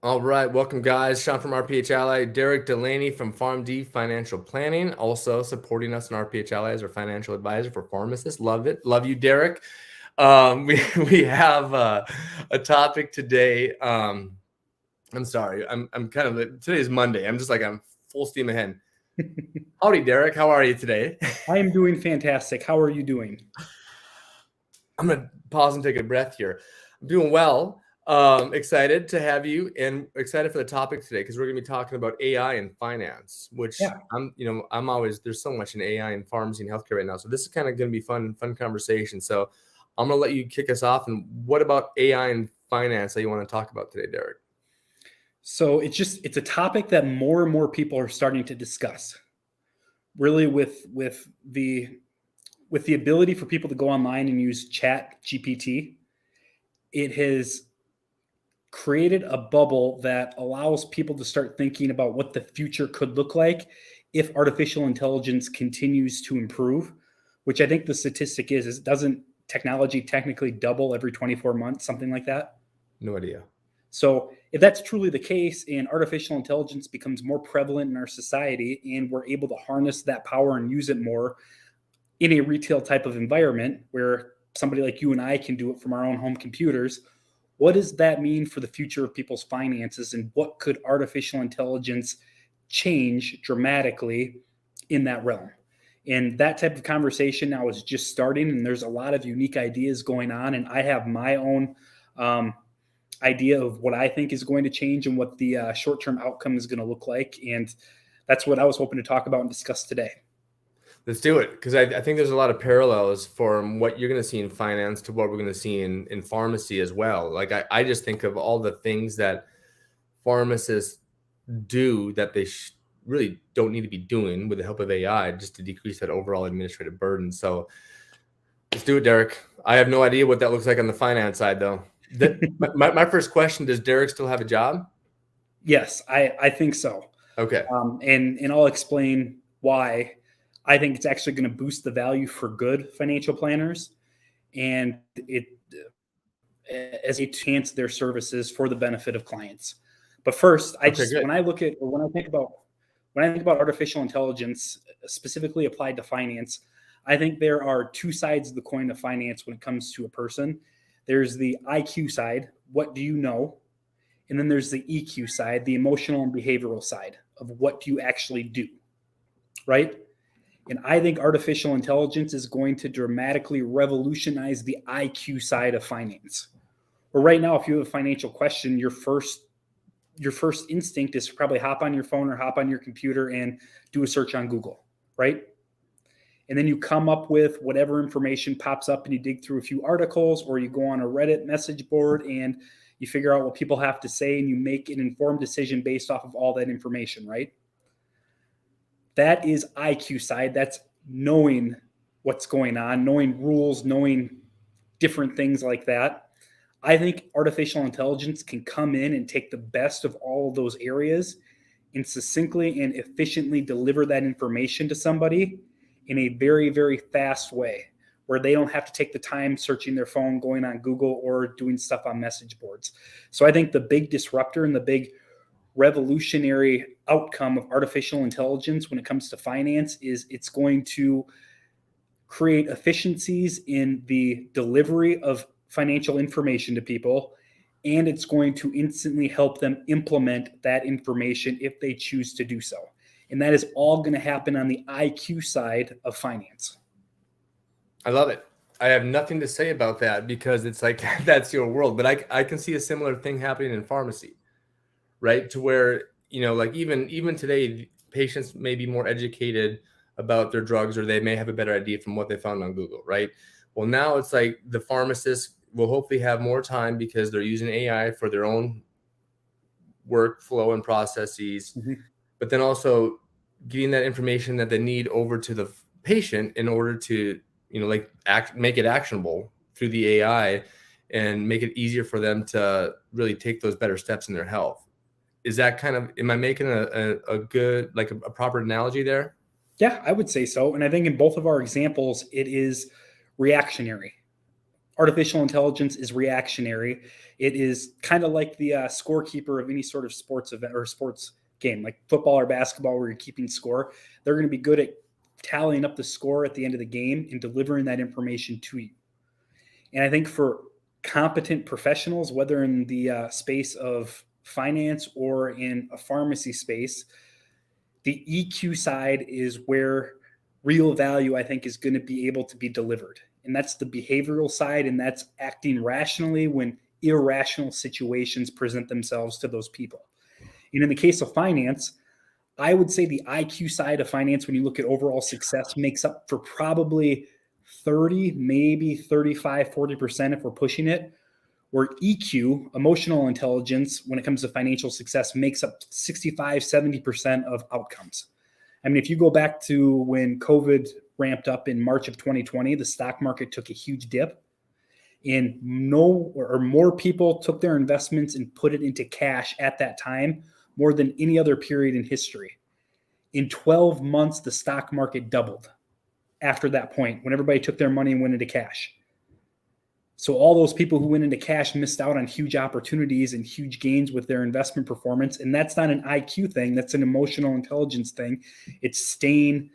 All right, welcome guys. Sean from RPH Ally, Derek Delaney from PharmD Financial Planning, also supporting us in RPH Ally as our financial advisor for pharmacists. Love it. Love you, Derek. We have a topic today. I'm sorry. I'm kind of today is Monday. I'm full steam ahead. Howdy, Derek. How are you today? I am doing fantastic. How are you doing? I'm gonna pause and take a breath here. I'm doing well. Excited to have you and excited for the topic today because we're gonna be talking about AI and finance, which Yeah. I'm always there's so much in AI and pharmacy and healthcare right now. So this is kind of gonna be fun conversation. So I'm gonna let you kick us off. And what about AI and finance that you want to talk about today, Derek? So it's a topic that more and more people are starting to discuss. Really with the ability for people to go online and use Chat GPT, it has created a bubble that allows people to start thinking about what the future could look like if artificial intelligence continues to improve, which I think the statistic is doesn't technology technically double every 24 months, something like that? No idea. So if that's truly the case and artificial intelligence becomes more prevalent in our society and we're able to harness that power and use it more in a retail type of environment where somebody like you and I can do it from our own home computers, what does that mean for the future of people's finances and what could artificial intelligence change dramatically in that realm? And that type of conversation now is just starting, and there's a lot of unique ideas going on. And I have my own idea of what I think is going to change and what the short-term outcome is going to look like. And that's what I was hoping to talk about and discuss today. Let's do it, because I think there's a lot of parallels from what you're going to see in finance to what we're going to see in pharmacy as well. Like I just think of all the things that pharmacists do that they really don't need to be doing with the help of AI just to decrease that overall administrative burden. So let's do it, Derek. I have no idea what that looks like on the finance side, though. My first question, does Derek still have a job? Yes, I think so. Okay. And I'll explain why I think it's actually going to boost the value for good financial planners, and it as they enhance their services for the benefit of clients. But first, when I think about artificial intelligence specifically applied to finance, I think there are two sides of the coin of finance when it comes to a person. There's the IQ side, what do you know? And then there's the EQ side, the emotional and behavioral side of what do you actually do, right? And I think artificial intelligence is going to dramatically revolutionize the IQ side of finance. Or right now, if you have a financial question, your first instinct is to probably hop on your phone or hop on your computer and do a search on Google, right? And then you come up with whatever information pops up and you dig through a few articles, or you go on a Reddit message board and you figure out what people have to say and you make an informed decision based off of all that information, right? That is IQ side. That's knowing what's going on, knowing rules, knowing different things like that. I think artificial intelligence can come in and take the best of all of those areas and succinctly and efficiently deliver that information to somebody in a very, very fast way where they don't have to take the time searching their phone, going on Google, or doing stuff on message boards. So I think the big disruptor and the big revolutionary outcome of artificial intelligence when it comes to finance is it's going to create efficiencies in the delivery of financial information to people, and it's going to instantly help them implement that information if they choose to do so. And that is all going to happen on the IQ side of finance. I love it. I have nothing to say about that because it's like that's your world. But I can see a similar thing happening in pharmacy, right? To where, like even today, patients may be more educated about their drugs, or they may have a better idea from what they found on Google, right? Well, now it's like the pharmacists will hopefully have more time because they're using AI for their own workflow and processes, but then also getting that information that they need over to the patient in order to, make it actionable through the AI and make it easier for them to really take those better steps in their health. Is that am I making a good, like a proper analogy there? Yeah, I would say so. And I think in both of our examples, it is reactionary. artificial intelligence is reactionary. It is kind of like the scorekeeper of any sort of sports event or sports game, like football or basketball, where you're keeping score. They're going to be good at tallying up the score at the end of the game and delivering that information to you. And I think for competent professionals, whether in the space of finance or in a pharmacy space, the EQ side is where real value, I think, is going to be able to be delivered. And that's the behavioral side, and that's acting rationally when irrational situations present themselves to those people. And in the case of finance, I would say the IQ side of finance, when you look at overall success, makes up for probably 30, maybe 35, 40% if we're pushing it, where EQ, emotional intelligence, when it comes to financial success, makes up 65, 70% of outcomes. I mean, if you go back to when COVID ramped up in March of 2020, the stock market took a huge dip, and more people took their investments and put it into cash at that time, more than any other period in history. In 12 months, the stock market doubled after that point when everybody took their money and went into cash. So all those people who went into cash missed out on huge opportunities and huge gains with their investment performance. And that's not an IQ thing. That's an emotional intelligence thing. It's staying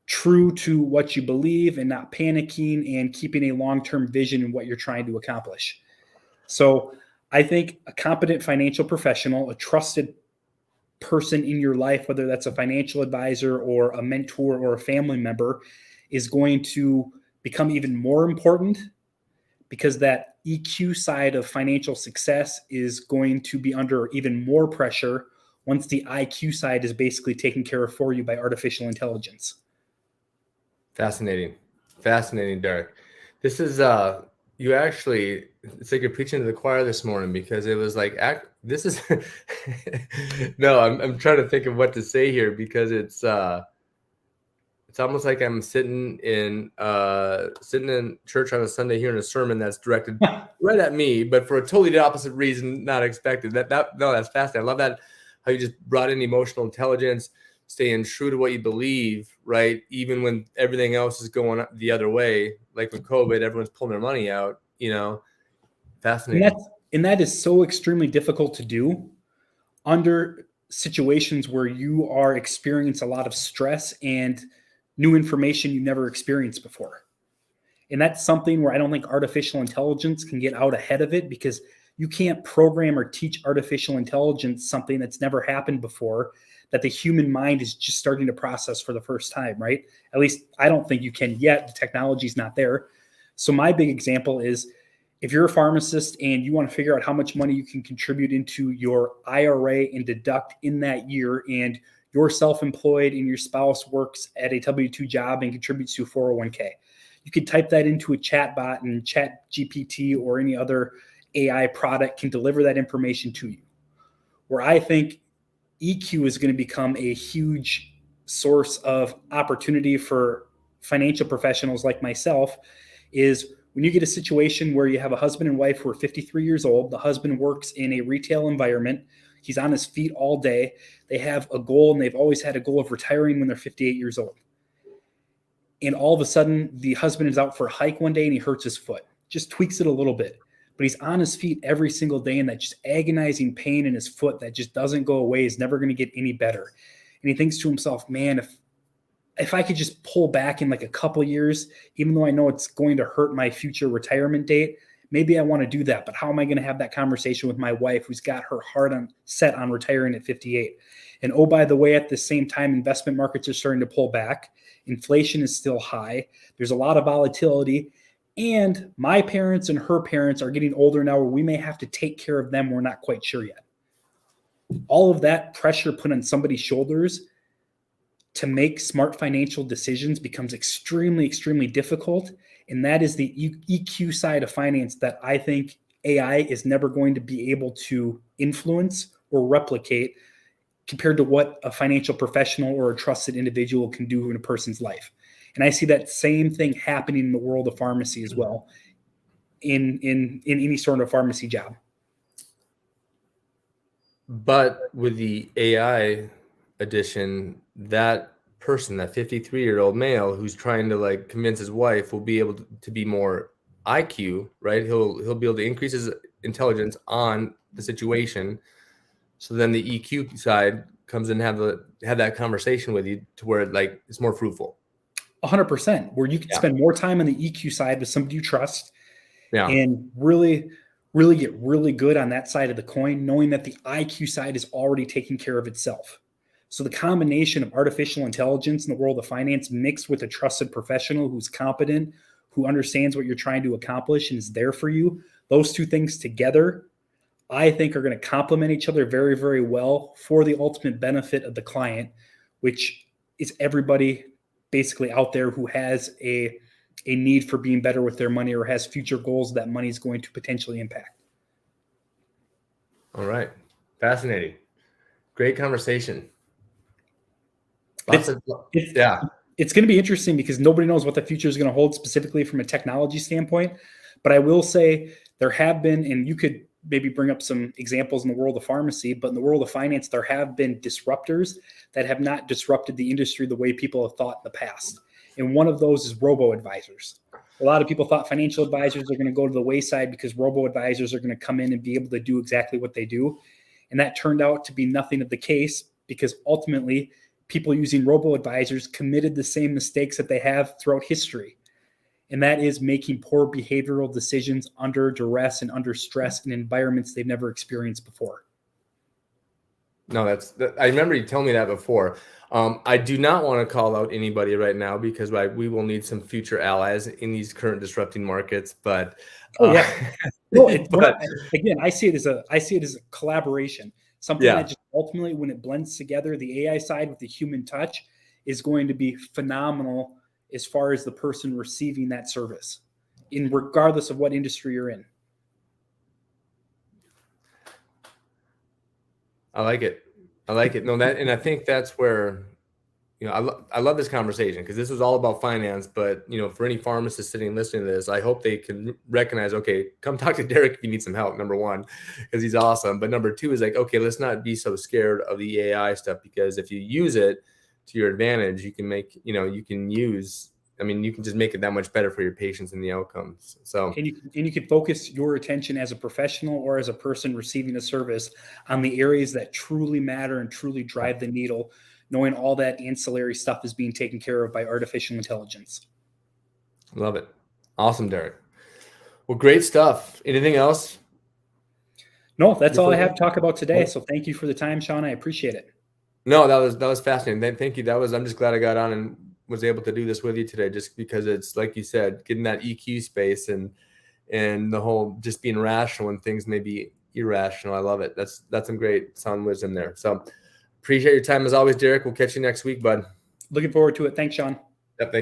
true to what you believe and not panicking and keeping a long-term vision in what you're trying to accomplish. So I think a competent financial professional, a trusted person in your life, whether that's a financial advisor or a mentor or a family member, is going to become even more important, because that EQ side of financial success is going to be under even more pressure once the IQ side is basically taken care of for you by artificial intelligence. Fascinating. Fascinating, Derek. This is you actually, it's like you're preaching to the choir this morning, because it was like this is no, I'm trying to think of what to say here, because it's almost like I'm sitting in church on a Sunday hearing a sermon that's directed right at me, but for a totally opposite reason, not expected. That's fascinating. I love that, how you just brought in emotional intelligence, staying true to what you believe, right? Even when everything else is going the other way, like with COVID, everyone's pulling their money out, fascinating. And that is so extremely difficult to do under situations where you are experiencing a lot of stress and new information you never experienced before. And that's something where I don't think artificial intelligence can get out ahead of it, because you can't program or teach artificial intelligence something that's never happened before, that the human mind is just starting to process for the first time, right? At least I don't think you can yet. The technology's not there. So my big example is, if you're a pharmacist and you want to figure out how much money you can contribute into your IRA and deduct in that year, and you're self-employed and your spouse works at a W-2 job and contributes to a 401k, you could type that into a chat bot, and Chat GPT or any other AI product can deliver that information to you. Where I think EQ is going to become a huge source of opportunity for financial professionals like myself is when you get a situation where you have a husband and wife who are 53 years old, the husband works in a retail environment, he's on his feet all day, they have a goal, and they've always had a goal of retiring when they're 58 years old. And all of a sudden, the husband is out for a hike one day and he hurts his foot, just tweaks it a little bit. But he's on his feet every single day, and that just agonizing pain in his foot that just doesn't go away is never going to get any better. And he thinks to himself, man, if I could just pull back in like a couple years, even though I know it's going to hurt my future retirement date, maybe I want to do that. But how am I going to have that conversation with my wife, who's got her heart set on retiring at 58? And oh, by the way, at the same time, investment markets are starting to pull back. Inflation is still high. There's a lot of volatility. And my parents and her parents are getting older now, where we may have to take care of them. We're not quite sure yet. All of that pressure put on somebody's shoulders to make smart financial decisions becomes extremely, extremely difficult. And that is the EQ side of finance that I think AI is never going to be able to influence or replicate, compared to what a financial professional or a trusted individual can do in a person's life. And I see that same thing happening in the world of pharmacy as well, in any sort of pharmacy job. But with the AI addition, that person, that 53-year-old male who's trying to like convince his wife, will be able to be more IQ, right? He'll be able to increase his intelligence on the situation. So then the EQ side comes in and have that conversation with you to where like it's more fruitful. 100%, where you can spend more time on the EQ side with somebody you trust and really, really get really good on that side of the coin, knowing that the IQ side is already taking care of itself. So the combination of artificial intelligence in the world of finance mixed with a trusted professional who's competent, who understands what you're trying to accomplish and is there for you, those two things together, I think are going to complement each other very, very well for the ultimate benefit of the client, which is everybody basically out there who has a need for being better with their money or has future goals that money is going to potentially impact. All right. Fascinating. Great conversation. It's going to be interesting because nobody knows what the future is going to hold specifically from a technology standpoint. But I will say there have been, and you could maybe bring up some examples in the world of pharmacy, but in the world of finance, there have been disruptors that have not disrupted the industry the way people have thought in the past. And one of those is robo-advisors. A lot of people thought financial advisors are going to go to the wayside because robo-advisors are going to come in and be able to do exactly what they do. And that turned out to be nothing of the case because ultimately people using robo-advisors committed the same mistakes that they have throughout history. And that is making poor behavioral decisions under duress and under stress in environments they've never experienced before. No, I remember you telling me that before. I do not want to call out anybody right now because we will need some future allies in these current disrupting markets. But again, I see it as a collaboration. Something that just ultimately, when it blends together, the AI side with the human touch is going to be phenomenal as far as the person receiving that service, regardless of what industry you're in. I like it. No, and I think that's where, I love this conversation because this was all about finance. But for any pharmacist sitting and listening to this, I hope they can recognize, okay, come talk to Derek if you need some help. Number one, because he's awesome. But number two is like, okay, let's not be so scared of the AI stuff because if you use it to your advantage, you can make, you can just make it that much better for your patients and the outcomes. So, and you can focus your attention as a professional or as a person receiving a service on the areas that truly matter and truly drive the needle, knowing all that ancillary stuff is being taken care of by artificial intelligence. Love it. Awesome, Derek. Well, great stuff. Anything else? No, that's all I have to talk about today. So thank you for the time, Sean. I appreciate it. No, that was fascinating. Thank you. I'm just glad I got on and was able to do this with you today, just because it's like you said, getting that EQ space and the whole just being rational when things may be irrational. I love it. That's some great sound wisdom there. So appreciate your time as always, Derek. We'll catch you next week, bud. Looking forward to it. Thanks, Sean. Yep, thanks.